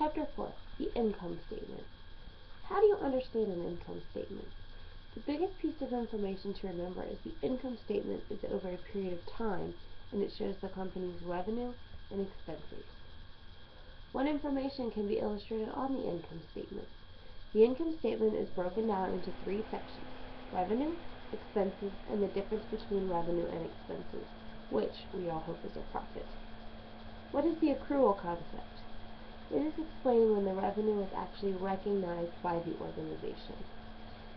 Chapter 4, the income statement. How do you understand an income statement? The biggest piece of information to remember is the income statement is over a period of time, and it shows the company's revenue and expenses. What information can be illustrated on the income statement? The income statement is broken down into 3 sections: revenue, expenses, and the difference between revenue and expenses, which we all hope is a profit. What is the accrual concept? It is explaining when the revenue is actually recognized by the organization.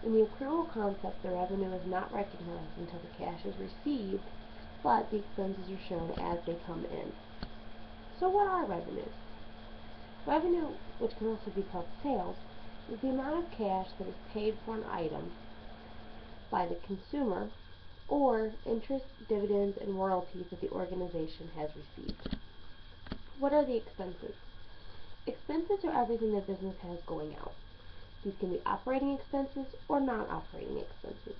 In the accrual concept, the revenue is not recognized until the cash is received, but the expenses are shown as they come in. So what are revenues? Revenue, which can also be called sales, is the amount of cash that is paid for an item by the consumer, or interest, dividends, and royalties that the organization has received. What are the expenses? Expenses are everything the business has going out. These can be operating expenses or non-operating expenses.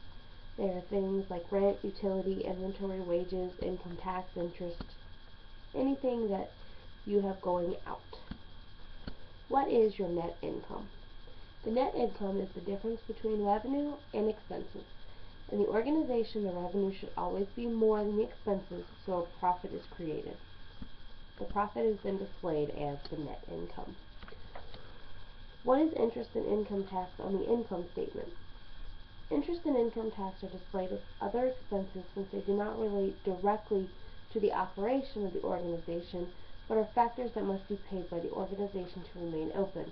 They are things like rent, utility, inventory, wages, income tax, interest, anything that you have going out. What is your net income? The net income is the difference between revenue and expenses. In the organization, the revenue should always be more than the expenses, so a profit is created. The profit is then displayed as the net income. What is interest and income tax on the income statement? Interest and income tax are displayed as other expenses since they do not relate directly to the operation of the organization, but are factors that must be paid by the organization to remain open.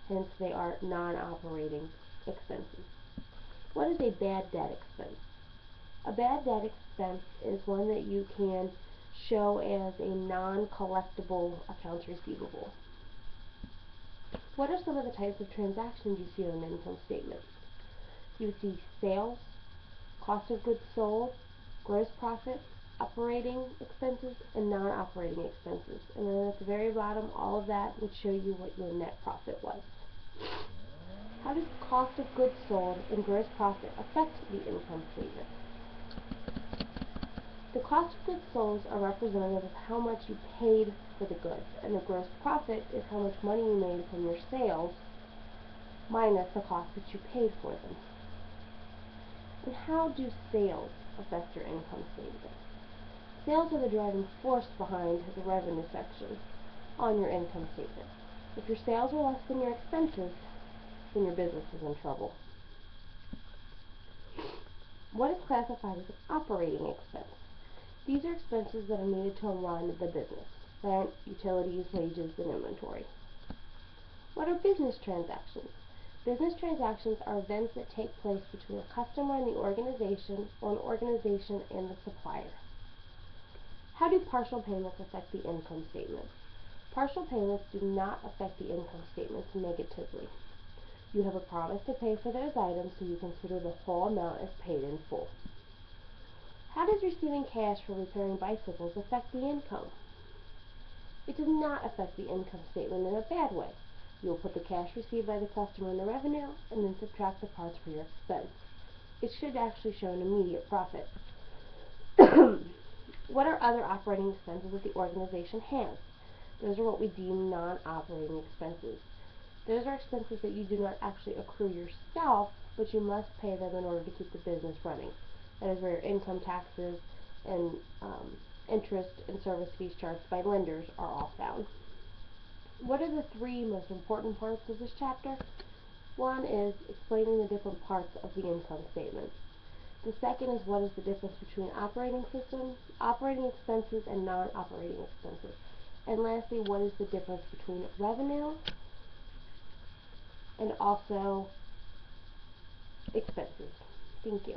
Hence, they are non-operating expenses. What is a bad debt expense? A bad debt expense is one that you can show as a non-collectible accounts receivable. What are some of the types of transactions you see on an income statement? You see sales, cost of goods sold, gross profit, operating expenses, and non-operating expenses. And then at the very bottom, all of that would show you what your net profit was. How does cost of goods sold and gross profit affect the income statement? The cost of goods sold are representative of how much you paid for the goods, and the gross profit is how much money you made from your sales minus the cost that you paid for them. And how do sales affect your income statement? Sales are the driving force behind the revenue section on your income statement. If your sales are less than your expenses, then your business is in trouble. What is classified as an operating expense? These are expenses that are needed to run the business: rent, utilities, wages, and inventory. What are business transactions? Business transactions are events that take place between a customer and the organization, or an organization and the supplier. How do partial payments affect the income statement? Partial payments do not affect the income statements negatively. You have a promise to pay for those items, so you consider the whole amount as paid in full. How does receiving cash for repairing bicycles affect the income? It does not affect the income statement in a bad way. You will put the cash received by the customer in the revenue and then subtract the parts for your expense. It should actually show an immediate profit. What are other operating expenses that the organization has? Those are what we deem non-operating expenses. Those are expenses that you do not actually accrue yourself, but you must pay them in order to keep the business running. That is where your income taxes and interest and service fees charged by lenders are all found. What are the 3 most important parts of this chapter? One is explaining the different parts of the income statement. The second is what is the difference between operating systems, operating expenses, and non-operating expenses. And lastly, what is the difference between revenue and also expenses. Thank you.